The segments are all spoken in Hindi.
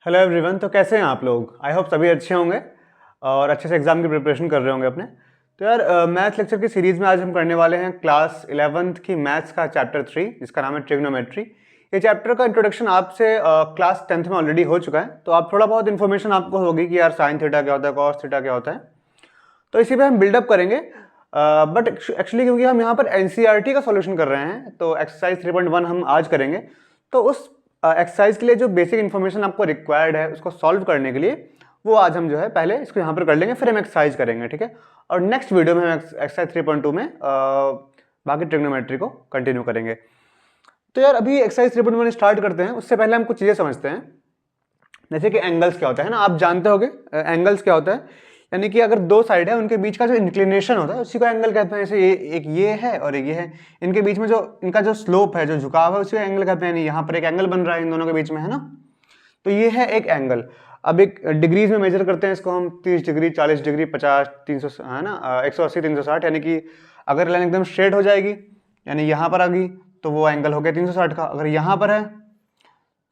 Hello everyone. तो कैसे हैं आप लोग? आई होप सभी अच्छे होंगे और अच्छे से एग्जाम की प्रिपरेशन कर रहे होंगे अपने। तो यार मैथ लेक्चर की सीरीज़ में आज हम करने वाले हैं क्लास 11th की मैथ्स का चैप्टर 3 जिसका नाम है ट्रिग्नोमेट्री। ये चैप्टर का इंट्रोडक्शन आपसे क्लास 10th में ऑलरेडी हो चुका है, तो आप थोड़ा बहुत इन्फॉर्मेशन आपको होगी कि यार साइन थीटा क्या होता है, कॉस थीटा क्या होता है। तो इसी पे हम बिल्डअप करेंगे। बट एक्चुअली क्योंकि हम यहाँ पर एनसीईआरटी का सॉल्यूशन कर रहे हैं तो एक्सरसाइज 3.1 हम आज करेंगे। तो उस एक्सरसाइज के लिए जो बेसिक इन्फॉर्मेशन आपको रिक्वायर्ड है उसको सॉल्व करने के लिए वो आज हम जो है पहले इसको यहाँ पर कर लेंगे, फिर हम एक्सरसाइज करेंगे, ठीक है। और नेक्स्ट वीडियो में हम एक्सरसाइज 3.2 में बाकी ट्रिग्नोमेट्री को कंटिन्यू करेंगे। तो यार अभी एक्सरसाइज 3.1 स्टार्ट करते हैं, उससे पहले हम कुछ चीज़ें समझते हैं। जैसे कि एंगल्स क्या होता है ना, आप जानते होंगे एंगल्स क्या होता है। यानी कि अगर दो साइड है उनके बीच का जो इंक्लिनेशन होता है उसी को एंगल कहते हैं। जैसे एक ये है और एक ये है, इनके बीच में जो इनका जो स्लोप है, जो झुकाव है, उसी को एंगल कहते हैं। यहाँ पर एक एंगल बन रहा है इन दोनों के बीच में, है ना। तो ये है एक एंगल। अब एक डिग्रीज में मेजर करते हैं इसको हम, 30 डिग्री, 40 डिग्री, 50, 300, है ना, 180, 360। यानी कि अगर लाइन एकदम स्ट्रेट हो जाएगी यानी यहाँ पर आ गई तो वो एंगल हो गया 360 का। अगर यहाँ पर है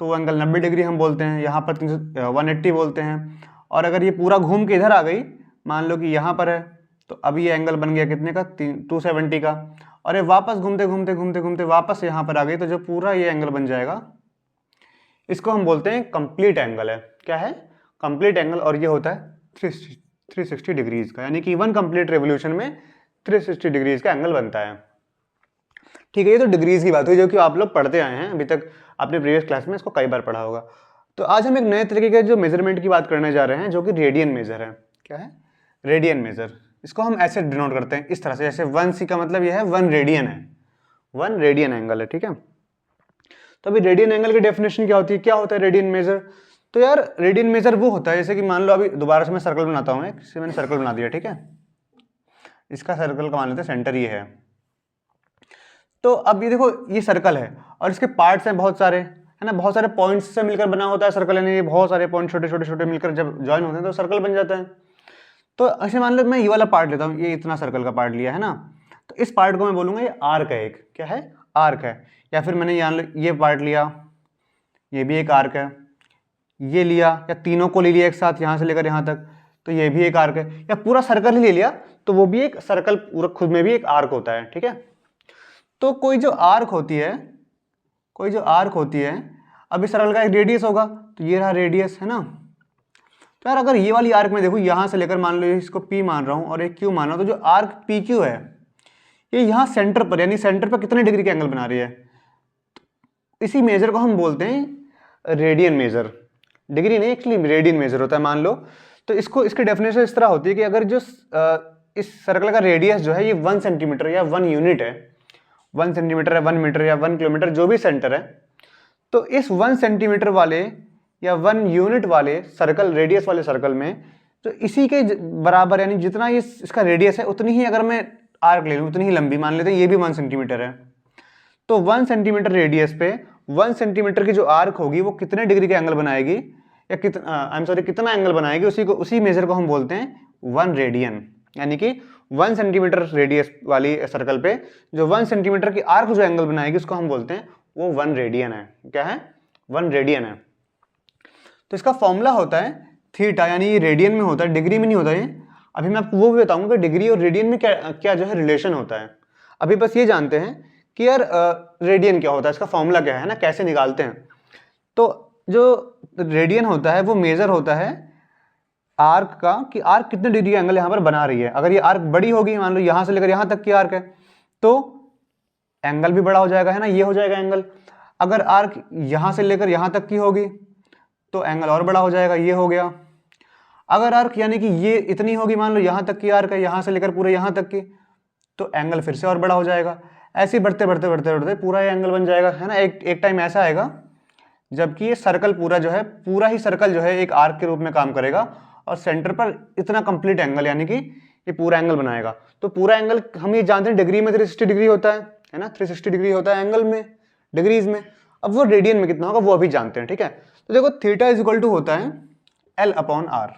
तो वो एंगल 90 डिग्री हम बोलते हैं, यहाँ पर 180 बोलते हैं। और अगर ये पूरा घूम के इधर आ गई, मान लो कि यहाँ पर है, तो अभी ये एंगल बन गया कितने का, 270 का। और ये वापस घूमते घूमते घूमते घूमते वापस यहाँ पर आ गई तो जो पूरा ये एंगल बन जाएगा, इसको हम बोलते हैं कंप्लीट एंगल है। क्या है? Complete angle. और ये होता है 360 डिग्रीज का, यानी कि वन कंप्लीट रेवोल्यूशन में 360 डिग्रीज का एंगल बनता है, ठीक है। ये तो डिग्रीज की बात हुई जो कि आप लोग पढ़ते आए हैं अभी तक, आपने प्रीवियस क्लास में इसको कई बार पढ़ा होगा। तो आज हम एक नए तरीके के जो मेजरमेंट की बात करने जा रहे हैं जो कि रेडियन मेजर है। क्या है? Radian major. इसको हम ऐसे डिनोट करते हैं इस तरह से, जैसे 1c का मतलब यह है 1 रेडियन है, 1 रेडियन एंगल है, ठीक है। तो अभी रेडियन एंगल की डेफिनेशन क्या होती है, क्या होता है रेडियन मेजर? तो यार रेडियन मेजर वो होता है, जैसे कि मान लो अभी दोबारा से मैं सर्कल बनाता हूँ, मैंने सर्कल बना दिया, ठीक है। इसका सर्कल का मान लेते हैं सेंटर ये है। तो अब ये देखो, ये सर्कल है और इसके पार्ट्स हैं बहुत सारे, है ना, बहुत सारे पॉइंट्स से मिलकर बना होता है सर्कल। यानी ये बहुत सारे पॉइंट छोटे छोटे छोटे मिलकर जब ज्वाइन होते हैं तो सर्कल बन जाता है। तो ऐसे मान लो मैं ये वाला पार्ट लेता हूँ, ये इतना सर्कल का पार्ट लिया है ना, तो इस पार्ट को मैं बोलूंगा ये आर्क है, एक क्या है, आर्क है। या फिर मैंने ये पार्ट लिया, ये भी एक आर्क है, ये लिया, या तीनों को ले लिया एक साथ यहाँ से लेकर यहाँ तक, तो ये भी एक आर्क है। या पूरा सर्कल ही ले लिया तो वो भी एक सर्कल पूरा खुद में भी एक आर्क होता है, ठीक है। तो कोई जो आर्क होती है, कोई जो आर्क होती है, अब इस सर्कल का एक रेडियस होगा, तो ये रहा रेडियस, है ना। तो यार अगर ये वाली आर्क में देखो, यहाँ से लेकर मान लो इसको P मान रहा हूँ और एक Q मान रहा हूँ, तो जो आर्क PQ है ये यहाँ सेंटर पर, यानी सेंटर पर कितने डिग्री के एंगल बना रही है, इसी मेजर को हम बोलते हैं रेडियन मेजर। डिग्री नहीं, एक्चुअली रेडियन मेजर होता है, मान लो। तो इसको, इसकी डेफिनेशन इस तरह होती है कि अगर जो इस सर्कल का रेडियस जो है ये 1 सेंटीमीटर या 1 यूनिट है, 1 सेंटीमीटर या 1 मीटर या 1 किलोमीटर, जो भी सेंटर है, तो इस 1 सेंटीमीटर वाले या 1 यूनिट वाले सर्कल, रेडियस वाले सर्कल में, तो इसी के बराबर, यानी जितना ये इसका रेडियस है उतनी ही अगर मैं आर्क ले लूँ, उतनी ही लंबी, मान लेते हैं ये भी 1 सेंटीमीटर है, तो 1 सेंटीमीटर रेडियस पे 1 सेंटीमीटर की जो आर्क होगी वो कितने डिग्री का एंगल बनाएगी, या कितना एंगल बनाएगी, उसी मेजर को हम बोलते हैं 1 रेडियन। यानी कि 1 सेंटीमीटर रेडियस वाली सर्कल पे जो 1 सेंटीमीटर की आर्क जो एंगल बनाएगी उसको हम बोलते हैं वो 1 रेडियन है। क्या है? 1 रेडियन है। तो इसका फॉर्मूला होता है थीटा, यानी ये रेडियन में होता है, डिग्री में नहीं होता ये। अभी मैं आपको वो भी बताऊंगा कि डिग्री और रेडियन में क्या क्या जो है रिलेशन होता है। अभी बस ये जानते हैं कि यार रेडियन क्या होता है, इसका फॉर्मूला क्या है ना, कैसे निकालते हैं। तो जो रेडियन होता है वो मेजर होता है आर्क का, कि आर्क कितने डिग्री का एंगल यहाँ पर बना रही है। अगर ये आर्क बड़ी होगी, मान लो यहाँ से लेकर यहाँ तक की आर्क है, तो एंगल भी बड़ा हो जाएगा, है ना, ये हो जाएगा एंगल। अगर आर्क यहाँ से लेकर यहाँ तक की होगी तो एंगल और बड़ा हो जाएगा, ये हो गया। अगर आर्क यानी कि ये इतनी होगी, मान लो यहाँ तक की आर्क है, यहाँ से लेकर पूरे यहाँ तक की, तो एंगल फिर से और बड़ा हो जाएगा। ऐसे बढ़ते बढ़ते बढ़ते बढ़ते पूरा ये एंगल बन जाएगा, है ना। एक टाइम ऐसा आएगा जबकि ये सर्कल पूरा जो है, पूरा ही सर्कल जो है एक आर्क के रूप में काम करेगा और सेंटर पर इतना कंप्लीट एंगल, यानी कि ये पूरा एंगल बनाएगा। तो पूरा एंगल हम ये जानते हैं डिग्री में 360 डिग्री होता है ना, 360 डिग्री होता है एंगल में, डिग्रीज में। अब वो रेडियन में कितना होगा वो अभी जानते हैं, ठीक है। तो देखो थीटा इज इक्वल टू होता है L/R,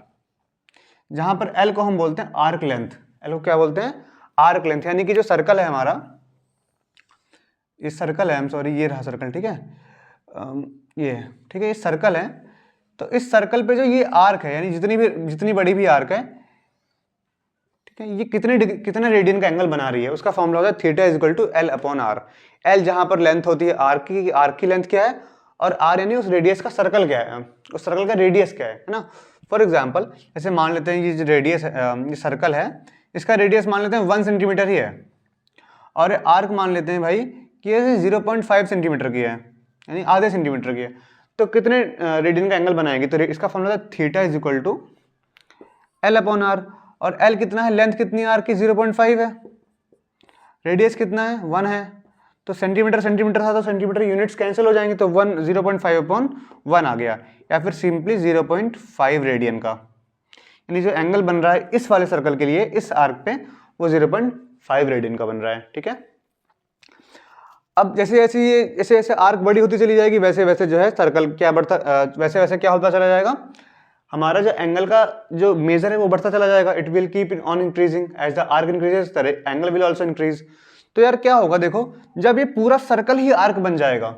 जहां पर L को हम बोलते हैं आर्क लेंथ। L को क्या बोलते हैं? Arc length. यानी कि जो सर्कल है हमारा, ये सर्कल है, सॉरी ये रहा सर्कल, ठीक है, ये ठीक है, ये सर्कल है, तो इस सर्कल पे जो ये आर्क है, यानी जितनी बड़ी भी आर्क है, ठीक है, ये कितने रेडियन का एंगल बना रही है, उसका फॉर्मूला होता है theta is equal to L upon R. L जहां पर लेंथ होती है आर्क की लेंथ क्या है, और आर यानी उस रेडियस का सर्कल क्या है, उस सर्कल का रेडियस क्या है ना। फॉर एग्जाम्पल जैसे मान लेते हैं ये जो रेडियस ये सर्कल है, इसका रेडियस मान लेते हैं 1 सेंटीमीटर ही है, और आर्क मान लेते हैं भाई कि ये 0.5 सेंटीमीटर की है, यानी आधे सेंटीमीटर की है। तो कितने रेडियन का एंगल बनाएगी, तो इसका फॉर्मूला था theta is equal to L upon R. और एल कितना है, लेंथ कितनी है आर की, 0.5 है, रेडियस कितना है 1 है, तो सेंटीमीटर था तो सेंटीमीटर यूनिट्स कैंसिल हो जाएंगे, तो 0.5 अपॉन 1 आ गया, या फिर सिंपली 0.5 रेडियन का। यानी जो एंगल बन रहा है इस वाले सर्कल के लिए इस आर्क पे वो 0.5 रेडियन का बन रहा है, ठीक है। अब जैसे जैसे आर्क बड़ी होती चली जाएगी वैसे वैसे जो है सर्कल क्या बढ़ता वैसे वैसे क्या होता चला जाएगा, हमारा जो एंगल का जो मेजर है वो बढ़ता चला जाएगा। It will keep on increasing as the arc increases the angle will also increase. तो यार क्या होगा, देखो जब ये पूरा सर्कल ही आर्क बन जाएगा,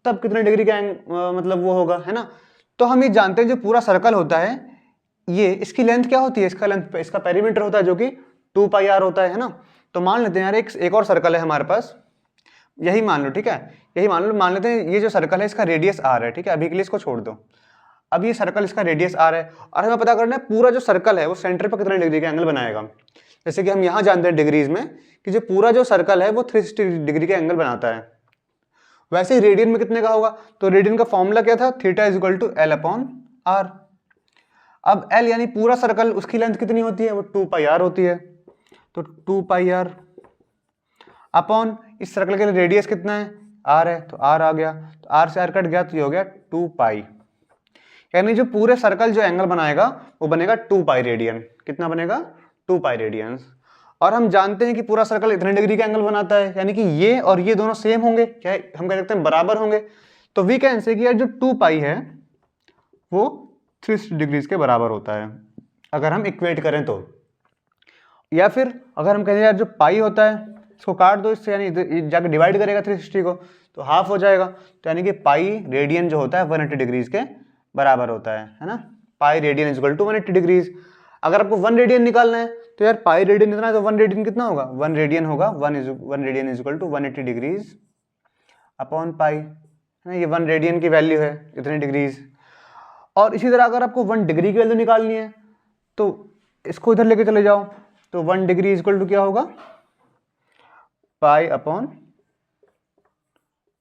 तब कितने डिग्री का मतलब वो होगा, है ना। तो हम ये जानते हैं जो पूरा सर्कल होता है ये, इसकी लेंथ क्या होती है, इसका पेरीमीटर होता है जो कि 2 पाई आर होता है ना। तो मान लेते हैं यार एक और सर्कल है हमारे पास, यही मान लो, ठीक है, यही मान लेते हैं ये जो सर्कल है इसका रेडियस आर है, ठीक है, अभी के लिए इसको छोड़ दो। अब ये सर्कल इसका रेडियस आर है, और हमें पता करना है पूरा जो सर्कल है वो सेंटर पर कितने डिग्री का एंगल बनाएगा। जैसे कि हम यहाँ जानते हैं डिग्रीज में कि जो पूरा जो सर्कल है वो 360 डिग्री का एंगल बनाता है, वैसे ही रेडियन में कितने का होगा, तो रेडियन का फॉर्मूला क्या था, theta is equal to L upon R. अब एल यानी पूरा सर्कल, उसकी लेंथ कितनी होती है, वो 2 पाई आर होती है, तो 2 पाई आर अपॉन इस सर्कल के लिए रेडियस कितना है, आर है, तो आर आ गया, तो आर से आर कट गया तो ये हो गया 2 पाई। यानी जो पूरे सर्कल जो एंगल बनाएगा वो बनेगा 2 पाई रेडियन। कितना बनेगा, 2 पाई रेडियंस। और हम जानते हैं कि पूरा सर्कल इतने डिग्री का एंगल बनाता है, यानी कि ये और ये दोनों सेम होंगे, क्या हम कह सकते हैं बराबर होंगे। तो वी कैन से कि यार जो 2 पाई है वो 360 डिग्रीज के बराबर होता है अगर हम इक्वेट करें तो। या फिर अगर हम कहें यार जो पाई होता है इसको काट दो इससे, यानी जाकर डिवाइड करेगा 360 को तो हाफ हो जाएगा, तो यानी कि पाई रेडियन जो होता है 180 डिग्रीज के बराबर होता है ना। Pi radian is equal to 180 degrees. अगर आपको 1 रेडियन निकालना है तो यार पाई रेडियन इतना है तो 1 रेडियन कितना होगा, 1 रेडियन होगा 1 radian is equal to 180 degrees upon pi, है ना। ये 1 रेडियन की वैल्यू है इतने डिग्रीज। और इसी तरह अगर आपको 1 डिग्री की वैल्यू निकालनी है तो इसको इधर लेके चले जाओ, तो 1 डिग्री इज इक्वल टू क्या होगा, पाई अपॉन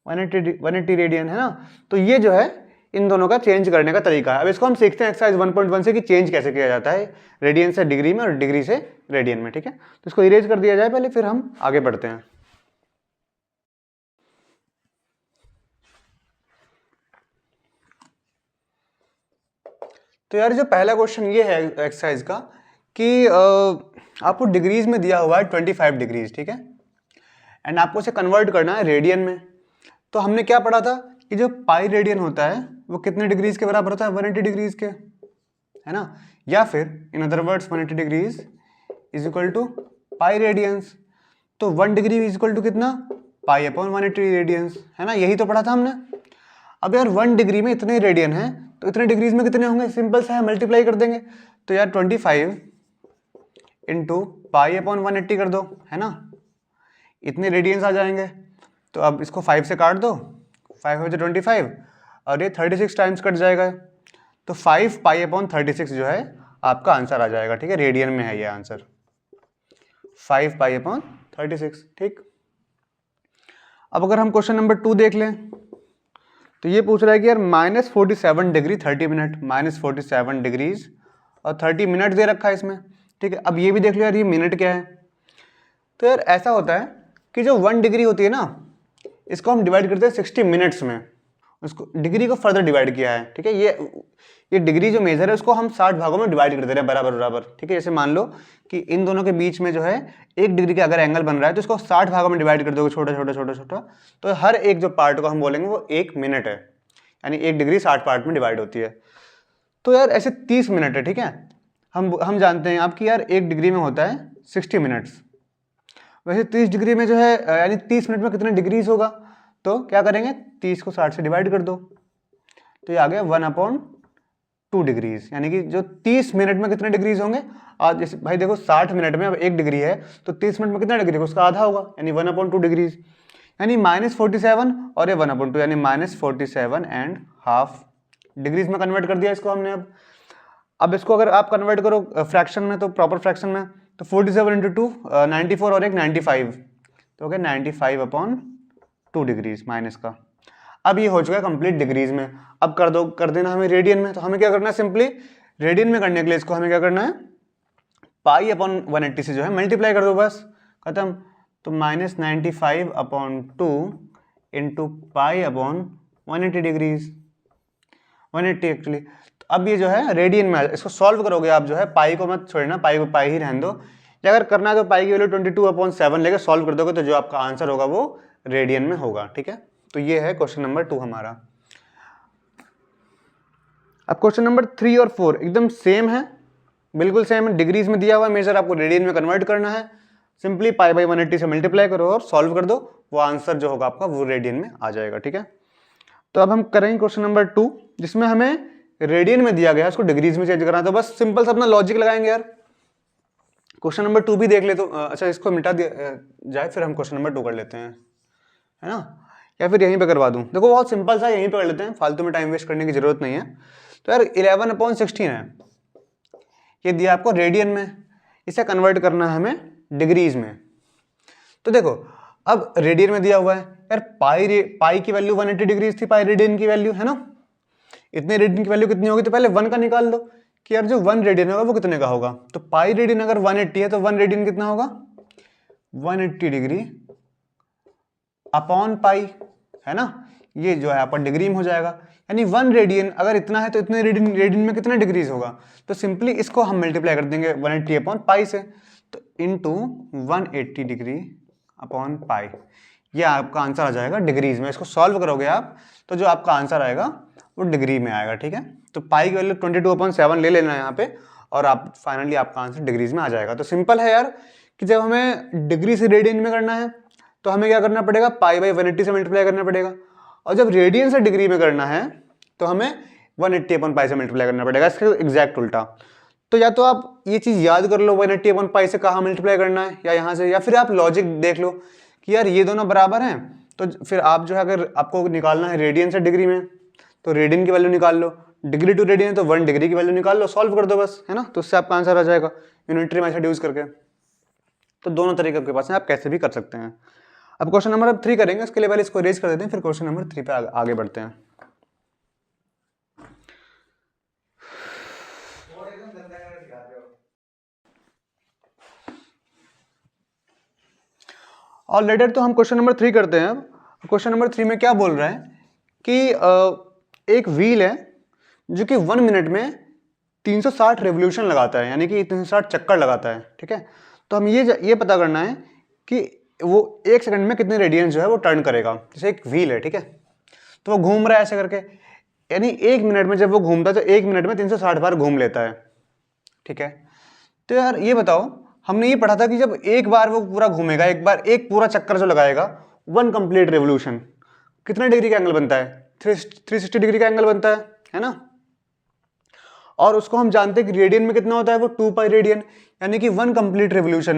180 रेडियन, है ना। तो ये जो है इन दोनों का चेंज करने का तरीका है। अब इसको हम सीखते हैं एक्सरसाइज 1.1 से कि चेंज कैसे किया जाता है रेडियन से डिग्री में और डिग्री से रेडियन में, ठीक है। तो इसको इरेज कर दिया जाए पहले, फिर हम आगे बढ़ते हैं। तो यार जो पहला क्वेश्चन ये है एक्सरसाइज का कि आपको डिग्रीज में दिया हुआ है 25 डिग्रीज, ठीक है, एंड आपको इसे कन्वर्ट करना है रेडियन में। तो हमने क्या पढ़ा था कि जो पाई रेडियन होता है वो कितने डिग्रीज के बराबर होता है, 180 डिग्रीज के, है ना। या फिर in other words 180 degrees is equal to pi radians. तो 1 डिग्री इज इक्वल टू कितना, पाई अपॉन 180 रेडियंस, है ना, यही तो पढ़ा था हमने। अब यार 1 डिग्री में इतने रेडियन है तो इतने डिग्रीज में कितने होंगे, सिंपल सा है, मल्टीप्लाई कर देंगे। तो यार 25 इंटू पाई अपॉन 180 कर दो, है ना, इतने रेडियंस आ जाएंगे। तो अब इसको 5 से काट दो, 5 हो जाए 25 और ये 36 टाइम्स कट जाएगा, तो 5 पाई अपॉन 36 जो है आपका आंसर आ जाएगा, ठीक है, रेडियन में है ये आंसर 5 पाई अपॉन 36, ठीक। अब अगर हम क्वेश्चन नंबर 2 देख लें तो ये पूछ रहा है कि यार -47 डिग्री 30 मिनट, -47 डिग्रीज और 30 मिनट दे रखा है इसमें, ठीक है। अब ये भी देख लो यार ये मिनट क्या है। तो यार ऐसा होता है कि जो 1 डिग्री होती है ना इसको हम डिवाइड करते हैं 60 मिनट्स में, उसको डिग्री को फर्दर डिवाइड किया है, ठीक है। ये डिग्री जो मेजर है उसको हम 60 भागों में डिवाइड कर दे रहे हैं बराबर बराबर, ठीक है। जैसे मान लो कि इन दोनों के बीच में जो है 1 डिग्री का अगर एंगल बन रहा है तो इसको 60 भागों में डिवाइड कर दोगे, छोटा छोटा छोटा छोटा, तो हर एक जो पार्ट को हम बोलेंगे वो 1 मिनट है, यानी 1 डिग्री 60 पार्ट में डिवाइड होती है। तो यार ऐसे 30 मिनट है, ठीक है। हम जानते हैं आपकी यार 1 डिग्री में होता है 60 मिनट्स, वैसे 30 डिग्री में जो है यानी 30 मिनट में कितने डिग्रीज होगा, तो क्या करेंगे 30 को 60 से डिवाइड कर दो, तो ये आ गया 1/2 डिग्रीज, यानी कि जो 30 मिनट में कितने डिग्रीज होंगे। आज जैसे भाई देखो 60 मिनट में अब 1 डिग्री है तो 30 मिनट में कितना डिग्री होगा, उसका आधा होगा, यानी 1/2 डिग्रीज, यानी -47 और ये 1/2 यानी -47.5 डिग्रीज में कन्वर्ट कर दिया इसको हमने। अब इसको अगर आप कन्वर्ट करो फ्रैक्शन में, तो प्रॉपर फ्रैक्शन में, तो 47 × 2 94 और एक 95, तो हो गया 95/2 डिग्रीज माइनस का। अब ये हो चुका है कंप्लीट डिग्रीज में। अब कर देना हमें रेडियन में। तो हमें क्या करना है, सिंपली रेडियन में करने के लिए इसको हमें क्या करना है, π/180 से जो है मल्टीप्लाई कर दो, बस खत्म। तो -95/2 × π/180 डिग्रीज, 180 एक्चुअली। तो अब ये जो है रेडियन में इसको सॉल्व करोगे आप, जो है पाई को मत छोड़ना, पाई को पाई ही रहने दो, या अगर करना है तो पाई की वैल्यू 22/7 लेके सॉल्व कर दोगे तो जो आपका आंसर होगा वो रेडियन में होगा, ठीक है। तो ये है क्वेश्चन नंबर 2 हमारा। अब क्वेश्चन नंबर 3 और 4 एकदम सेम है, बिल्कुल सेम है, डिग्रीज में दिया हुआ मेजर, आपको रेडियन में कन्वर्ट करना है। सिंपली π/180 से मल्टीप्लाई करो और सॉल्व कर दो, वो आंसर जो होगा आपका वो रेडियन में आ जाएगा, ठीक है। तो अब हम करेंगे क्वेश्चन नंबर 2, जिसमें हमें रेडियन में दिया गया, उसको डिग्रीज में चेंज करना है। तो बस सिंपल सा अपना लॉजिक लगाएंगे यार। क्वेश्चन नंबर 2 भी देख ले तो अच्छा, इसको मिटा दिया जाए, फिर हम क्वेश्चन नंबर 2 कर लेते हैं, है ना, या फिर यहीं पे करवा दूं। देखो बहुत सिंपल सा, यहीं पे कर लेते हैं, फालतू में टाइम वेस्ट करने की जरूरत नहीं है। तो यार 11/16 है, ये दिया आपको रेडियन में, इसे कन्वर्ट करना है हमें डिग्रीज में। तो देखो अब रेडियन में दिया हुआ है यार, पाई की वैल्यू 180 डिग्रीज थी, पाई रेडियन की वैल्यू, है ना। इतने रेडियन की वैल्यू कितनी होगी, तो पहले 1 का निकाल लो कि यार जो 1 रेडियन होगा वो कितने का होगा। तो पाई रेडियन अगर 180 है तो 1 रेडियन कितना होगा, 180 डिग्री अपॉन पाई, है ना। ये जो है आपका डिग्री में हो जाएगा, यानी 1 रेडियन अगर इतना है तो इतने रेडियन में कितने डिग्रीज होगा। तो सिंपली इसको हम मल्टीप्लाई कर देंगे 180 अपॉन पाई से, तो इनटू 180 डिग्री अपॉन पाई, ये आपका आंसर आ जाएगा डिग्रीज में। इसको सॉल्व करोगे आप तो जो आपका आंसर आएगा वो डिग्री में आएगा, ठीक है। तो पाई की वैल्यू 22/7 ले लेना है यहाँ पे, और आप फाइनली आपका आंसर डिग्रीज में आ जाएगा। तो सिंपल है यार कि जब हमें डिग्री से रेडियन में करना है तो हमें क्या करना पड़ेगा, π/180 से मल्टीप्लाई करना पड़ेगा, और जब रेडियन से डिग्री में करना है तो हमें 180 अपॉन पाई से मल्टीप्लाई करना पड़ेगा, इसके एग्जैक्ट उल्टा। तो या तो आप ये चीज़ याद कर लो 180 अपॉन पाई से कहाँ मल्टीप्लाई करना है, या यहाँ से, या फिर आप लॉजिक देख लो कि यार ये दोनों बराबर हैं, तो फिर आप जो है अगर आपको निकालना है रेडियन से डिग्री में तो रेडियन की वैल्यू निकाल लो, डिग्री टू रेडियन है तो 1 डिग्री की वैल्यू निकाल लो, सॉल्व कर दो बस, है ना। तो उससे आपका आंसर आ जाएगा यूनिटरी मेथड यूज करके। तो दोनों तरीके आपके पास हैं, आप कैसे भी कर सकते हैं। अब क्वेश्चन नंबर 3 करेंगे, उसके लिए पहले इसको इरेज कर देते हैं, फिर क्वेश्चन नंबर 3 पे आगे बढ़ते हैं। और लेटर तो हम क्वेश्चन नंबर 3 करते हैं। अब क्वेश्चन नंबर 3 में क्या बोल रहा है कि एक व्हील है जो कि 1 मिनट में 360 रेवोल्यूशन लगाता है, यानी कि 360 चक्कर लगाता है, ठीक है। तो हम ये पता करना है कि वो 1 सेकंड में कितने रेडियन जो है वो टर्न करेगा। जैसे एक व्हील है, ठीक है, तो वो घूम रहा है ऐसे करके, यानी 1 मिनट में जब वो घूमता है तो 1 मिनट में 360 बार घूम लेता है, ठीक है। तो यार ये बताओ, हमने ये पढ़ा था कि जब एक बार वो पूरा घूमेगा, एक पूरा चक्कर जो लगाएगा, 1 कंप्लीट रेवोल्यूशन, कितने डिग्री का एंगल बनता है, 360 डिग्री का एंगल बनता है ना। और उसको हम जानते हैं कि रेडियन में कितना होता है, वो 2 पाई रेडियन, यानी कि 1 कंप्लीट रेवोल्यूशन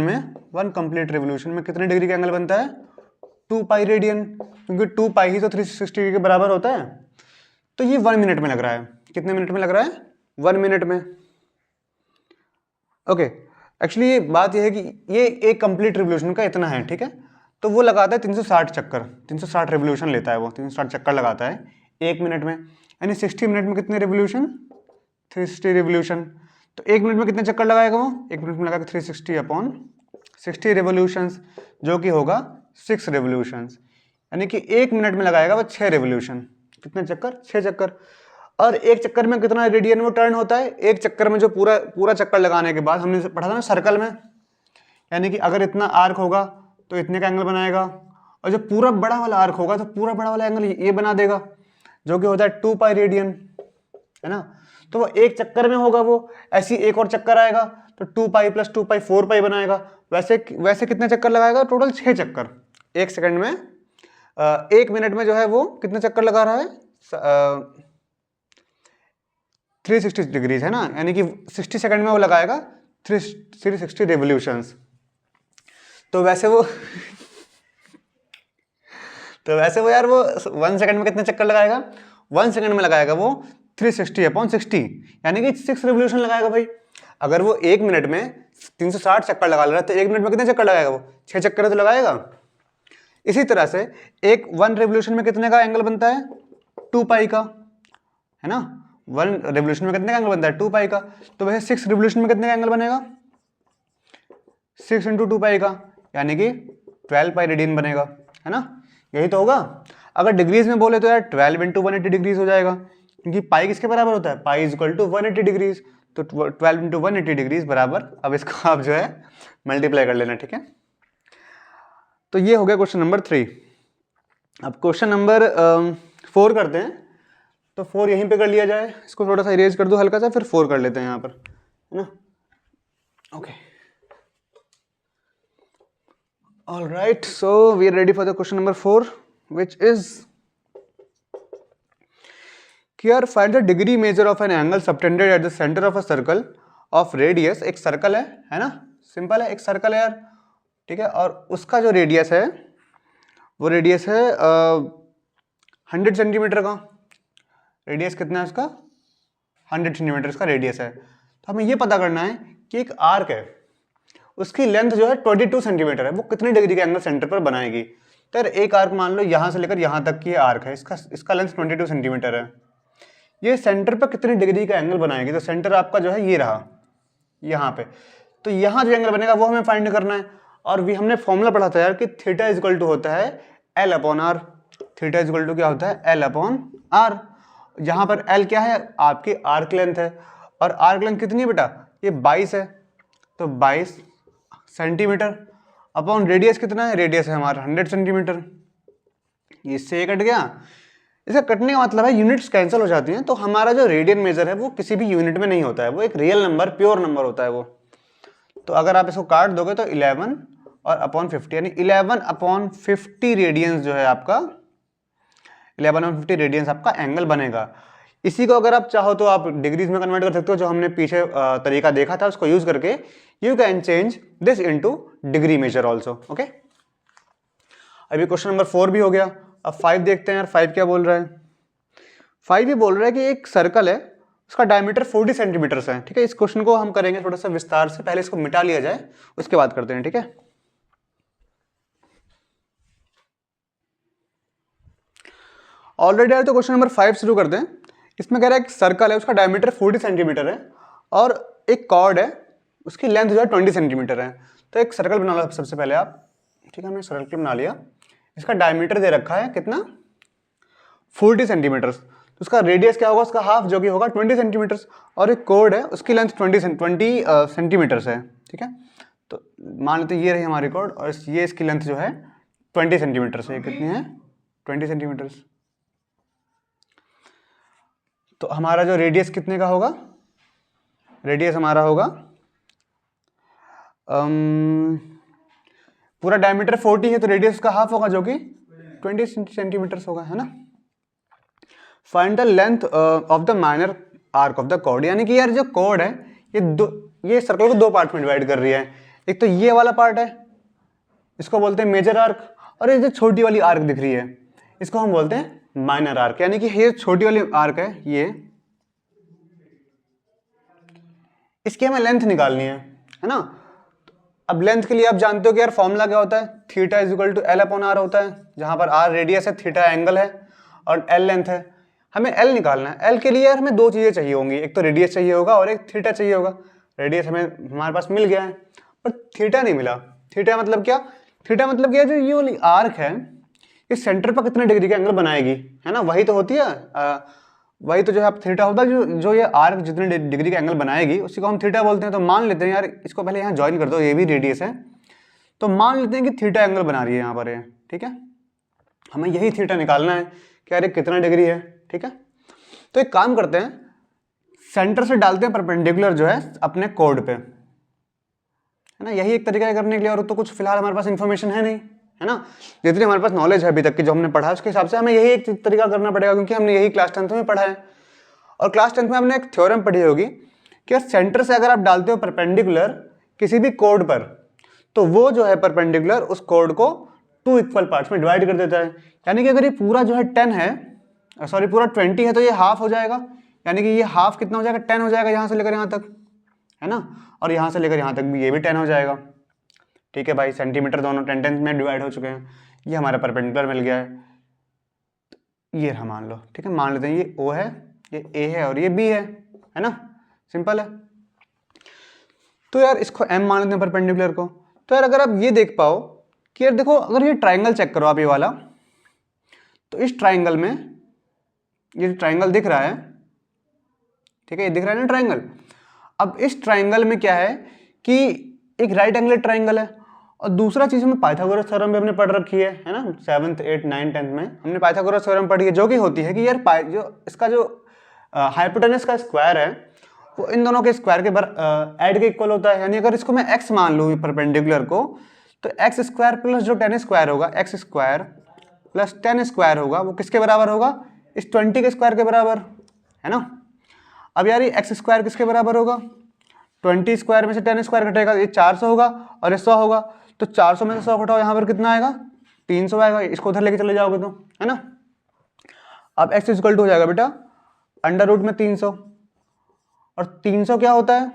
में कितने डिग्री का एंगल बनता है, 2 पाई रेडियन, क्योंकि 2 पाई ही तो 360 डिग्री के बराबर होता है। तो ये 1 मिनट में लग रहा है, कितने मिनट में लग रहा है, 1 मिनट में। ओके, एक्चुअली ये बात ये है कि ये एक कंप्लीट रेवोल्यूशन का इतना है, ठीक है। तो वो लगाता है 360 चक्कर, 360 रेवोल्यूशन लेता है वो, 360 चक्कर लगाता है 1 मिनट में, यानी 60 मिनट में कितने रेवोल्यूशन, 360 रेवोल्यूशन। तो 1 मिनट में कितने चक्कर लगाएगा वो, 1 मिनट में लगाएगा 360 अपॉन 60 रेवोल्यूशंस, जो कि होगा 6 रेवोल्यूशंस, यानी कि 1 मिनट में लगाएगा वो 6 रेवोल्यूशन। कितने चक्कर, 6 चक्कर। और एक चक्कर में कितना रेडियन में टर्न होता है, एक चक्कर में जो पूरा चक्कर लगाने के बाद, हमने पढ़ा था ना सर्कल में, यानी कि अगर इतना आर्क होगा तो इतने का एंगल बनाएगा, और जब पूरा बड़ा वाला आर्क होगा तो पूरा बड़ा वाला एंगल ये बना देगा, जो कि होता है 2 पाई रेडियन, है ना। तो वो एक चक्कर में होगा, वो ऐसी एक और चक्कर आएगा तो 2 पाई प्लस 2 पाई 4 पाई बनाएगा। वैसे कितने चक्कर लगाएगा, टोटल 6 चक्कर 1 सेकंड में। 1 मिनट में जो है वो कितने चक्कर लगा रहा है, 360 डिग्रीज है ना, यानी कि 60 सेकंड में वो लगाएगा 360 रेवोल्यूशंस। तो वैसे वो तो वैसे वो यार वो 1 सेकंड में कितने चक्कर लगाएगा? 1 सेकंड में लगाएगा वो 360/60, यानी कि 6 रेवोल्यूशन लगाएगा भाई। अगर वो 1 मिनट में 360 चक्कर लगा ले रहा है तो 1 मिनट में कितने चक्कर लगाएगा? वो 6 चक्कर तो लगाएगा। इसी तरह से एक 1 रेवोल्यूशन में कितने का एंगल बनता है? 2 पाई का, है ना। 1 रेवोल्यूशन में कितने का एंगल बनता है? 2 पाई का। तो वैसे 6 रेवोल्यूशन में कितने का एंगल बनेगा? 6 × 2 पाई का, यानी कि 12 पाई रेडियन बनेगा, है ना। यही तो होगा। अगर डिग्रीज में बोले तो यार 12 × 180 डिग्रीज हो जाएगा, क्योंकि पाई किसके बराबर होता है? पाई = 180 डिग्रीज। तो 12 × 180 डिग्रीज बराबर, अब इसको आप जो है मल्टीप्लाई कर लेना, ठीक है। तो ये हो गया क्वेश्चन नंबर 3। अब क्वेश्चन नंबर 4 करते हैं। तो 4 यहीं पे कर लिया जाए, इसको थोड़ा सा इरेज कर दो हल्का सा, फिर 4 कर लेते हैं यहाँ पर, है ना। Okay, all right, so we are ready for the question number 4, which is Here find the degree measure of an angle subtended at the center of a circle of radius। एक सर्कल है ना, सिंपल है, एक सर्कल है यार, ठीक है। और उसका जो रेडियस है वो रेडियस है 100 सेंटीमीटर का। रेडियस कितना है उसका? 100 सेंटीमीटर का रेडियस है। तो हमें ये पता करना है कि एक आर्क है, उसकी लेंथ जो है 22 सेंटीमीटर है, वो कितने डिग्री का एंगल सेंटर पर बनाएगी। तो यार एक आर्क मान लो यहाँ से लेकर यहाँ तक की आर्क है, इसका लेंथ 22 सेंटीमीटर है। ये सेंटर पर कितनी डिग्री का एंगल बनाएगी? तो सेंटर आपका जो है ये रहा यहाँ पे, तो यहाँ जो एंगल बनेगा वो हमें फाइंड करना है। और भी हमने फॉर्मूला पढ़ा था यार कि थीटा = होता है L/R। थीटा = क्या होता है? L/R। यहाँ पर L क्या है? आपकी आर्क लेंथ है, और आर्क लेंथ कितनी है बेटा? ये 22 है, तो 22 सेंटीमीटर अपॉन रेडियस कितना है? रेडियस है हमारा 100 सेंटीमीटर। इससे ये कट गया। इसका कटने का मतलब है यूनिट्स कैंसिल हो जाती हैं, तो हमारा जो रेडियन मेजर है वो किसी भी यूनिट में नहीं होता है, वो एक रियल नंबर, प्योर नंबर होता है वो। तो अगर आप इसको काट दोगे तो 11 और अपॉन 50, यानी 11/50 रेडियंस जो है आपका, 11/50 रेडियंस आपका एंगल बनेगा। इसी को अगर आप चाहो तो आप डिग्रीज में कन्वर्ट कर सकते हो, जो हमने पीछे तरीका देखा था उसको यूज करके you can change this into degree measure also. Okay, अभी क्वेश्चन नंबर 4 भी हो गया। अब 5 देखते हैं यार, 5 क्या बोल रहा है? 5 भी बोल रहा है कि एक सर्कल है, उसका डायमीटर 40 सेंटीमीटर है, ठीक है। इस क्वेश्चन को हम करेंगे थोड़ा सा विस्तार से, पहले इसको मिटा लिया जाए उसके बाद करते हैं, ठीक है। ऑलरेडी आए तो क्वेश्चन नंबर 5 शुरू करते हैं। इसमें कह रहा है एक सर्कल है, उसका डायमीटर 40 सेंटीमीटर है, और एक कॉर्ड है, उसकी लेंथ जो है 20 सेंटीमीटर है। तो एक सर्कल बना लो सबसे पहले आप, ठीक है। हमने सर्कल बना लिया, इसका डायमीटर दे रखा है कितना? 40 सेंटीमीटर। तो उसका रेडियस क्या होगा? उसका हाफ, जो कि होगा 20 सेंटीमीटर, और एक कॉर्ड है, उसकी लेंथ 20 सेंटीमीटर है, ठीक है। तो मान लेते ये रही हमारी कॉर्ड, और ये इसकी लेंथ जो है 20 सेंटीमीटर है। कितनी है? 20 सेंटीमीटर। तो हमारा जो रेडियस कितने का होगा? रेडियस हमारा होगा पूरा डायमीटर 40 है, तो रेडियस का हाफ होगा जो कि 20 सेंटीमीटर होगा, है ना। Find the length of the minor arc of the chord, यानी कि यार जो कॉर्ड है ये सर्कल को 2 पार्ट में डिवाइड कर रही है। एक तो ये वाला पार्ट है, इसको बोलते हैं मेजर आर्क, और ये जो छोटी वाली आर्क दिख रही है इसको हम बोलते हैं माइनर आर्क। यानी कि ये छोटी वाली आर्क है, ये इसकी हमें लेंथ निकालनी है ना। अब लेंथ के लिए आप जानते हो कि यार फॉर्मूला क्या होता है? थीटा = L/R होता है, जहां पर R रेडियस है, थीटा एंगल है, और L लेंथ है। हमें L निकालना है। L के लिए यार हमें 2 चीजें चाहिए होंगी, एक तो रेडियस चाहिए होगा और एक थीटा चाहिए होगा। रेडियस हमारे पास मिल गया है, पर थीटा नहीं मिला। थीटा मतलब क्या? थीटा मतलब क्या? जो ये वाली आर्क है इस सेंटर पर कितने डिग्री का एंगल बनाएगी, है ना, वही तो होती है। वही तो जो है थीटा होता है, जो ये आर्क जितने डिग्री का एंगल बनाएगी उसी को हम थीटा बोलते हैं। तो मान लेते हैं यार, इसको पहले यहाँ ज्वाइन कर दो, ये भी रेडियस है, तो मान लेते हैं कि थीटा एंगल बना रही है यहाँ पर, ठीक है। हमें यही थीटा निकालना है कि यार कितना डिग्री है, ठीक है। तो एक काम करते हैं, सेंटर से डालते हैं परपेंडिकुलर जो है अपने कॉर्ड पे, है ना। यही एक तरीका है करने के लिए, और तो कुछ फिलहाल हमारे पास इंफॉर्मेशन है नहीं, है ना। जितनी हमारे पास नॉलेज है अभी तक की जो हमने पढ़ा है उसके हिसाब से हमें यही एक तरीका करना पड़ेगा, क्योंकि हमने यही क्लास 10th में पढ़ा है। और क्लास 10th में हमने एक थ्योरम पढ़ी होगी कि सेंटर से अगर आप डालते हो परपेंडिकुलर किसी भी कोड पर, तो वो जो है परपेंडिकुलर उस कोड को 2 इक्वल पार्ट्स में डिवाइड कर देता है। यानी कि अगर ये पूरा जो है 10 है, सॉरी पूरा 20 है, तो ये हाफ हो जाएगा। यानी कि ये हाफ कितना हो जाएगा, 10 हो जाएगा यहाँ से लेकर यहाँ तक, है ना। और यहाँ से लेकर यहाँ तक भी ये भी 10 हो जाएगा। ठीक है भाई, सेंटीमीटर दोनों 10 में डिवाइड हो चुके हैं। ये हमारा परपेंडिकुलर मिल गया है, ये रहा मान लो। ठीक है, मान लेते हैं ये O है, ये A है और ये B है ना, सिंपल है। तो यार इसको M मान लेते हैं परपेंडिकुलर को। तो यार अगर आप ये देख पाओ कि यार देखो, अगर ये ट्राइंगल चेक करो आप, ये वाला, तो इस ट्राइंगल में ये ट्राइंगल दिख रहा है, ठीक है, ये दिख रहा है ना ट्राइंगल। अब इस ट्राइंगल में क्या है कि एक राइट एंगल ट्राइंगल है, और दूसरा चीज हमें पाइथागोरस थ्योरम भी हमने पढ़ रखी है ना, 7th 8th 9th 10th में हमने पाइथागोरस थ्योरम पढ़ी है, जो कि होती है कि यार जो इसका जो हाइपोटेनस का स्क्वायर है वो इन दोनों के स्क्वायर के ऐड के इक्वल होता है। यानी अगर इसको मैं x मान लूँ परपेंडिकुलर को, तो x स्क्वायर प्लस जो 10 स्क्वायर होगा, x स्क्वायर प्लस 10 स्क्वायर होगा, वो किसके बराबर होगा, इस 20 के स्क्वायर के बराबर, है ना। अब यार ये x स्क्वायर किसके बराबर होगा, 20 स्क्वायर में से 10 स्क्वायर घटेगा, ये 400 होगा और ये 100 होगा। तो 400 में से 100 घटाओ, यहाँ पर कितना आएगा, 300 आएगा। इसको उधर लेके चले जाओगे तो, है ना। अब x इक्वल टू हो जाएगा बेटा अंडर रूट में 300, और 300 क्या होता है,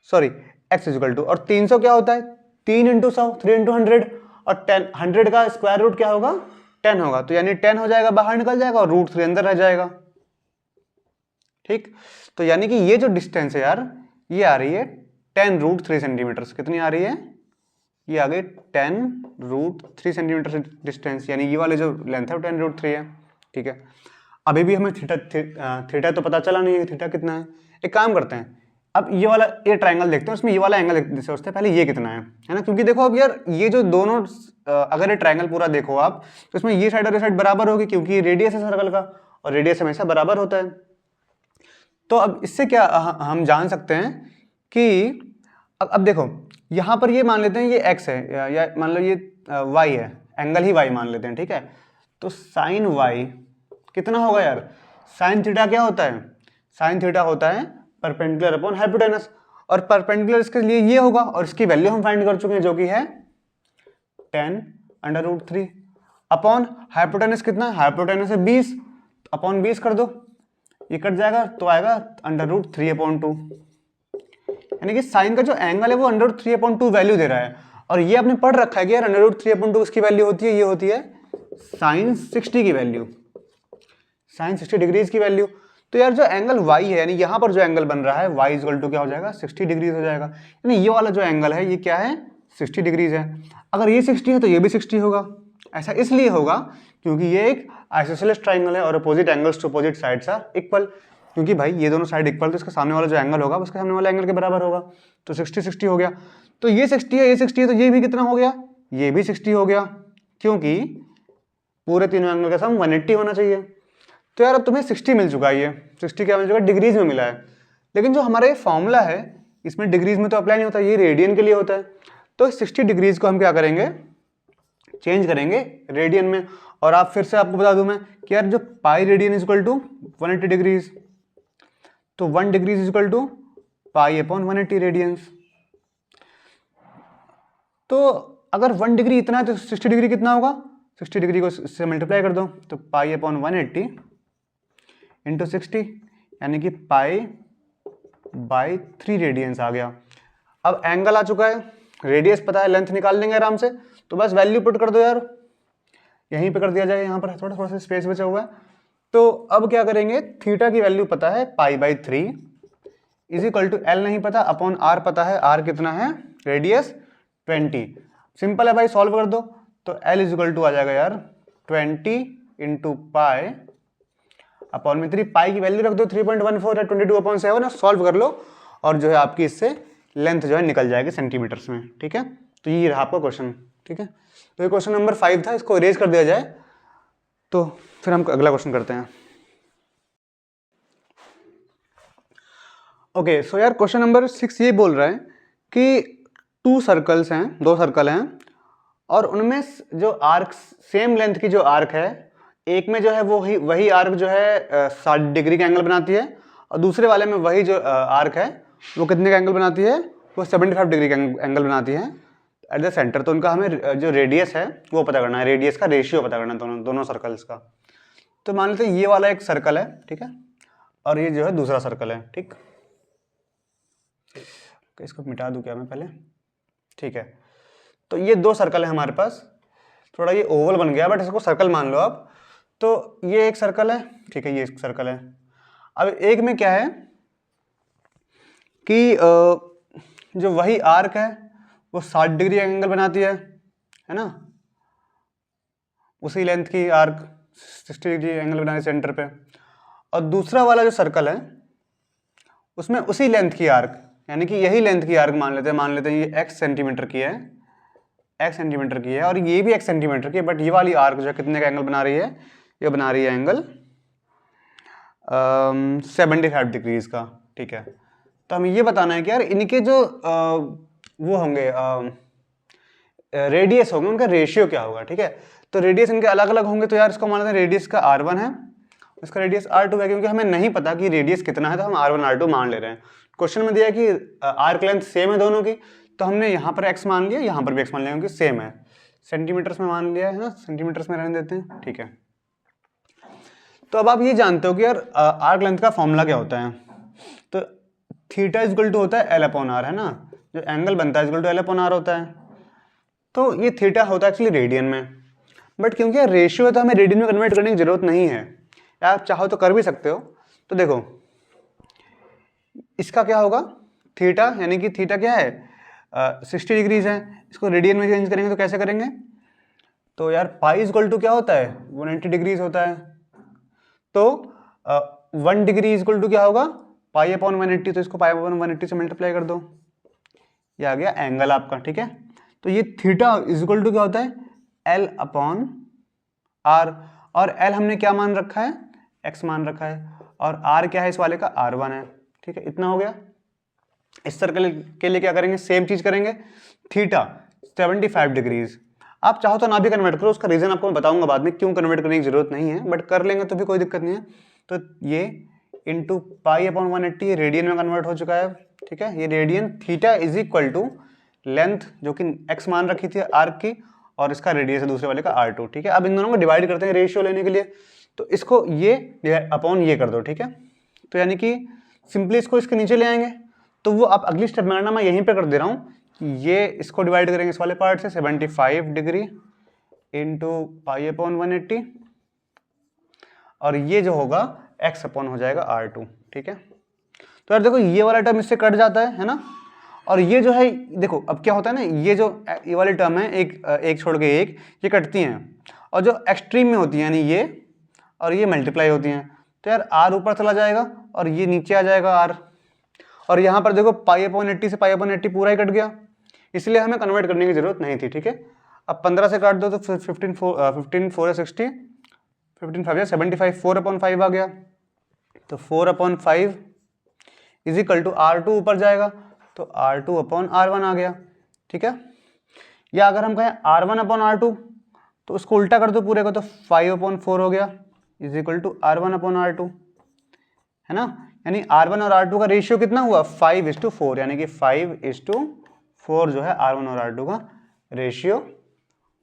सॉरी x इक्वल टू, और 300 क्या होता है, 3 इंटू 100, 3 इंटू 100, और 100 का स्क्वायर रूट क्या होगा, 10 होगा। तो यानी 10 हो जाएगा, बाहर निकल जाएगा और रूट 3 अंदर रह जाएगा। ठीक, तो यानी कि ये जो डिस्टेंस है यार, ये आ रही है 10 रूट 3 सेंटीमीटर। कितनी आ रही है, ये आ गई 10 रूट 3 सेंटीमीटर डिस्टेंस। यानी ये वाले जो लेंथ है वो 10 रूट 3 है। ठीक है, अभी भी हमें थीटा तो पता चला नहीं है, थीटा कितना है। एक काम करते हैं, अब ये वाला ये ट्राइंगल देखते हैं, उसमें ये वाला एंगल सोचते हैं पहले ये कितना है ना। क्योंकि देखो अब यार ये जो दोनों अगर ये ट्राइंगल पूरा देखो आप, तो इसमें ये साइड और ये साइड बराबर होगी, क्योंकि रेडियस है सर्कल का और रेडियस हमेशा बराबर होता है। तो अब इससे क्या हम जान सकते हैं कि अब देखो यहाँ पर ये मान लेते हैं ये x है, या मान लो ये y है, एंगल ही y मान लेते हैं। ठीक है, तो साइन y कितना होगा यार, साइन थीटा क्या होता है, साइन थीटा होता है परपेंडिकुलर अपॉन हाइपोटेनस, और परपेंडिकुलर इसके लिए ये होगा, और इसकी वैल्यू हम फाइंड कर चुके हैं जो कि है 10 अंडर रूट 3 अपॉन हाइपोटेनस कितना है, हाइपोटेनस है 20, अपॉन 20 कर दो, ये कट जाएगा तो आएगा अंडर रूट 3/2। यानी कि साइन का जो एंगल है वो अंडर रूट 3/2 वैल्यू दे रहा है। और ये आपने पढ़ रखा है कि यार अंडर रूट 3/2 इसकी वैल्यू होती है, ये होती है साइन 60 की वैल्यू, साइन 60 डिग्रीज की वैल्यू। तो यार जो एंगल y है, यानी यहाँ पर जो एंगल बन रहा है y इक्वल टू क्या हो जाएगा, 60 डिग्रीज हो जाएगा। यानी ये वाला जो एंगल है ये क्या है, 60 डिग्रीज है। अगर ये 60 है तो ये भी 60 होगा। ऐसा इसलिए होगा क्योंकि ये एक आइसोसेलेस ट्राइंगल है और opposite angles to opposite sides are equal. क्योंकि भाई ये दोनों साइड इक्वल, तो इसका सामने वाला जो एंगल होगा उसके सामने वाला एंगल के बराबर होगा। तो 60 60 हो गया। तो ये 60 है, ये 60 है, तो ये भी कितना हो गया, ये भी 60 हो गया, क्योंकि पूरे तीनों एंगल का सम 180 होना चाहिए। तो यार अब तुम्हें 60 मिल चुका है, ये 60 क्या मिल चुका है, डिग्रीज में मिला है। लेकिन जो हमारा ये फॉर्मूला है इसमें डिग्रीज में तो अप्लाई नहीं होता, ये रेडियन के लिए होता है। तो 60 डिग्रीज को हम क्या करेंगे, चेंज करेंगे रेडियन में। और आप फिर से आपको बता दूं मैं कि यार जो pi radian is equal to 180 degrees, तो 1 degrees is equal to pi upon 180 radians. तो अगर 1 डिग्री इतना है तो 60 डिग्री कितना होगा, 60 डिग्री को इससे मल्टीप्लाई कर दो, तो पाई अपॉन 180 इंटू 60, यानी कि पाई बाई 3 रेडियंस आ गया। अब एंगल आ चुका है, रेडियस पता है, लेंथ निकाल लेंगे आराम से। तो बस वैल्यू पुट कर दो यार, यहीं पे कर दिया जाए, यहाँ पर थोड़ा सा स्पेस बचा हुआ है। तो अब क्या करेंगे, थीटा की वैल्यू पता है pi by 3 is equal to L नहीं पता, अपॉन आर पता है, आर कितना है, रेडियस 20। सिंपल है भाई, सॉल्व कर दो। तो एल इज इक्वल टू आ जाएगा यार 20 इंटू पाई अपॉन में 3, पाई की वैल्यू रख दो 3.14 या 22/7, सॉल्व कर लो और जो है आपकी इससे लेंथ जो है निकल जाएगी सेंटीमीटर्स में। ठीक है, तो ये रहा आपका क्वेश्चन। ठीक है, तो ये क्वेश्चन नंबर 5 था, इसको इरेज कर दिया जाए तो फिर हम अगला क्वेश्चन करते हैं। ओके, सो यार क्वेश्चन नंबर 6 ये बोल रहा है कि 2 सर्कल्स हैं, 2 सर्कल हैं, और उनमें जो आर्क सेम लेंथ की जो आर्क है, एक में जो है वो वही आर्क जो है 60 डिग्री का एंगल बनाती है, और दूसरे वाले में वही जो आर्क है वो कितने का एंगल बनाती है, वो 75 डिग्री का एंगल बनाती है एट द सेंटर। तो उनका हमें जो रेडियस है वो पता करना है, रेडियस का रेशियो पता करना है दोनों सर्कल्स का। तो मान लेते हैं ये वाला एक सर्कल है, ठीक है, और ये जो है दूसरा सर्कल है, ठीक। इसको मिटा दूं क्या मैं पहले, ठीक है। तो ये दो सर्कल है हमारे पास, थोड़ा ये ओवल बन गया बट इसको सर्कल मान लो आप। तो ये एक सर्कल है, ठीक है, ये एक सर्कल है। अब एक में क्या है कि जो वही आर्क है वो 60 डिग्री एंगल बनाती है ना, उसी लेंथ की आर्क 60 डिग्री एंगल बनाती है सेंटर पे। और दूसरा वाला जो सर्कल है उसमें उसी लेंथ की आर्क, यानी कि यही लेंथ की आर्क मान लेते हैं ये x सेंटीमीटर की है, x सेंटीमीटर की है, और ये भी x सेंटीमीटर की है, बट ये वाली आर्क जो है कितने का एंगल बना रही है, ये बना रही है एंगल 75 डिग्रीज का, ठीक है। तो हमें ये बताना है कि यार इनके जो वो होंगे रेडियस होंगे, उनका रेशियो क्या होगा, ठीक है। तो रेडियस इनके अलग अलग होंगे, तो यार इसको मान लेते हैं रेडियस का r1 है, इसका रेडियस r2 है, क्योंकि हमें नहीं पता कि रेडियस कितना है तो हम r1 r2 मान ले रहे हैं। क्वेश्चन में दिया है कि आर्क लेंथ सेम है दोनों की, तो हमने यहाँ पर x मान लिया, यहाँ पर भी x मान लिया, क्योंकि सेम है। सेंटीमीटर्स में मान लिया है ना, सेंटीमीटर्स में रहने देते हैं, ठीक है। तो अब आप ये जानते हो कि यार आर्क लेंथ का फॉर्मूला क्या होता है। तो थीटा इक्वल टू होता है L अपॉन आर, है ना, जो एंगल बनता है equal to L upon R होता है। तो ये थीटा होता है एक्चुअली रेडियन में, बट क्योंकि यार रेशियो है तो हमें रेडियन में कन्वर्ट करने की जरूरत नहीं है, आप चाहो तो कर भी सकते हो। तो देखो इसका क्या होगा, थीटा, यानी कि थीटा क्या है 60 डिग्रीज है, इसको रेडियन में चेंज करेंगे तो कैसे करेंगे, तो यार पाई इक्वल टू क्या होता है 180 डिग्रीज होता है। तो 1 डिग्री इक्वल टू क्या होगा पाई अपॉन 180, तो इसको पाई अपॉन 180 से मल्टीप्लाई कर दो, ये आ गया एंगल आपका, ठीक है। तो ये थीटा इक्वल टू क्या होता है L अपॉन आर, और L हमने क्या मान रखा है x मान रखा है, और R क्या है इस वाले का R1 है, ठीक है। इतना हो गया। इस सर्कल के लिए क्या करेंगे, सेम चीज करेंगे, थीटा 75 डिग्रीज। आप चाहो तो ना भी कन्वर्ट करो, उसका रीजन आपको मैं बताऊंगा बाद में क्यों कन्वर्ट करने की जरूरत नहीं है, बट कर लेंगे तो भी कोई दिक्कत नहीं है। तो ये इंटू पाई अपॉन 180 रेडियन में कन्वर्ट हो चुका है, ठीक है। ये radian, theta is equal to length जो कि x मान रखी थी आर्क की, और इसका रेडियस है दूसरे वाले का R2, ठीक है। अब इन दोनों को डिवाइड करते हैं रेशियो लेने के लिए, तो इसको ये अपॉन ये कर दो, ठीक है। तो यानी कि सिंपली इसको इसके नीचे ले आएंगे, तो वो आप अगली स्टेप में करना, मैं यहीं पे कर दे रहा हूँ कि ये इसको डिवाइड करेंगे इस वाले पार्ट से 75 डिग्री इंटू पाई अपॉन 180, और ये जो होगा x अपॉन हो जाएगा R2, ठीक है। तो यार देखो ये वाला टर्म इससे कट जाता है ना, और ये जो है देखो अब क्या होता है ना, ये वाली टर्म है एक छोड़ के एक, ये कटती हैं, और जो एक्सट्रीम में होती है यानी ये और ये मल्टीप्लाई होती हैं, तो यार r ऊपर चला जाएगा और ये नीचे आ जाएगा r, और यहाँ पर देखो पाई अपॉन 80 से पाई अपॉन 80 पूरा ही कट गया, इसलिए हमें कन्वर्ट करने की जरूरत नहीं थी, ठीक है। अब 15 से काट दो तो 15 4 है 60, 15 5 75, 4 अपॉन 5 आ गया, तो 4 upon 5 is equal to R2 ऊपर जाएगा, तो R2 अपॉन R1 आ गया, ठीक है। या अगर हम कहें R1 अपॉन R2 तो उसको उल्टा कर दो पूरे को, तो 5 अपॉन 4 हो गया is equal to R1 upon R2, है ना। यानी R1 और R2 का रेशियो कितना हुआ 5:4, यानी कि 5:4 जो है R1 और R2 का रेशियो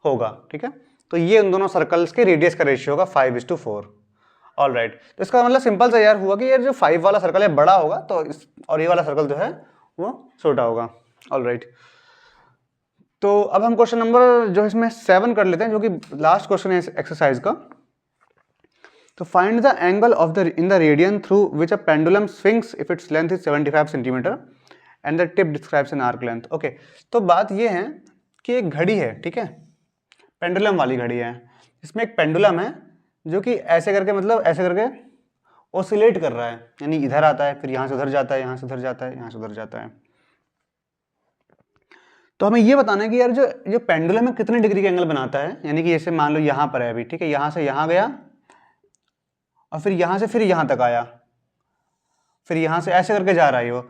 होगा, ठीक है। तो ये उन दोनों सर्कल्स के रेडियस का रेशियो होगा 5:4। ऑल राइट, तो इसका मतलब सिंपल सा यार हुआ कि यार जो 5 वाला सर्कल है बड़ा होगा, तो और ये वाला सर्कल जो है वो छोटा होगा। ऑल राइट, तो अब हम क्वेश्चन नंबर जो इसमें 7 कर लेते हैं, जो कि लास्ट क्वेश्चन है एक्सरसाइज का। तो find the angle of the in the radian through which a pendulum swings if its length is 75 centimetre and the tip describes an arc length. Okay, तो बात ये है कि एक घड़ी है, ठीक है, पेंडुलम वाली घड़ी है, इसमें एक पेंडुलम है जो कि ऐसे करके मतलब ऐसे करके ऑसिलेट कर रहा है, यानी इधर आता है फिर यहाँ से उधर जाता है, यहाँ से उधर जाता है, यहाँ से उधर जाता है। तो हमें ये बताना है कि यार जो पेंडुलम है कितने डिग्री का एंगल बनाता है, यानी कि जैसे मान लो यहाँ पर है अभी, ठीक है, यहाँ से यहाँ गया और फिर यहाँ से फिर यहाँ तक आया, फिर यहाँ से ऐसे करके जा रहा है वो,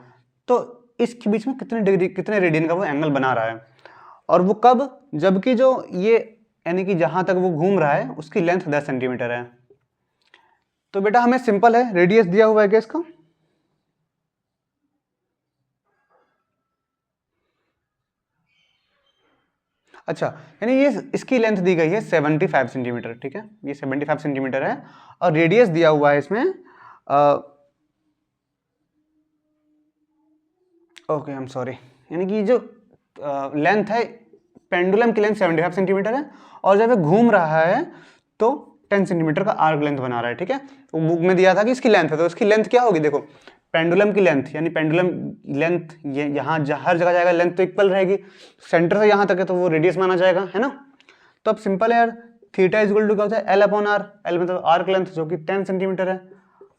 तो इसके बीच में कितने डिग्री कितने रेडियन का वो एंगल बना रहा है, और वो कब, जबकि जो ये यानी कि जहाँ तक वो घूम रहा है उसकी लेंथ 10 सेंटीमीटर है। तो बेटा हमें सिंपल है, रेडियस दिया हुआ है क्या इसका? अच्छा, यानी ये इसकी लेंथ दी गई है 75 सेंटीमीटर, ठीक है, ये 75 सेंटीमीटर है और रेडियस दिया हुआ है इसमें ओके, आई एम सॉरी, यानी कि जो लेंथ है, पेंडुलम की लेंथ 75 सेंटीमीटर है और जब ये घूम रहा है तो 10 सेंटीमीटर का आर्क लेंथ बना रहा है, ठीक है। तो बुक में दिया था कि इसकी लेंथ है, तो इसकी लेंथ क्या होगी? देखो, पेंडुलम की लेंथ, यानी पेंडुलम लेंथ ये यहाँ हर जगह जाएगा, लेंथ तो इक्वल रहेगी, सेंटर से यहाँ तक है तो वो रेडियस माना जाएगा, है ना। तो अब सिंपल है यार, थीटा इज इक्वल टू क्या होता है? एल अपॉन आर, एल मतलब आर्क लेंथ जो कि 10 सेंटीमीटर है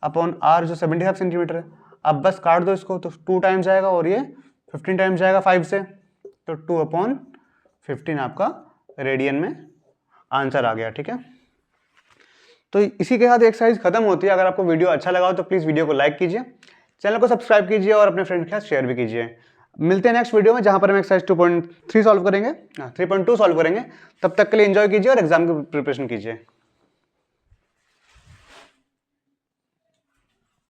अपॉन आर जो 75 सेंटीमीटर है। अब बस काट दो इसको, तो 2 टाइम्स जाएगा और ये 15 टाइम्स जाएगा 5 से, तो 2/15 आपका रेडियन में आंसर आ गया, ठीक है। तो इसी के साथ एक्सरसाइज खत्म होती है। अगर आपको वीडियो अच्छा लगा हो तो प्लीज़ वीडियो को लाइक कीजिए, चैनल को सब्सक्राइब कीजिए और अपने फ्रेंड के साथ शेयर भी कीजिए। मिलते हैं नेक्स्ट वीडियो में जहां पर हम एक्सरसाइज 2.3 सॉल्व करेंगे, 3.2 सॉल्व करेंगे। तब तक के लिए एंजॉय कीजिए और एग्जाम की प्रिपरेशन कीजिए।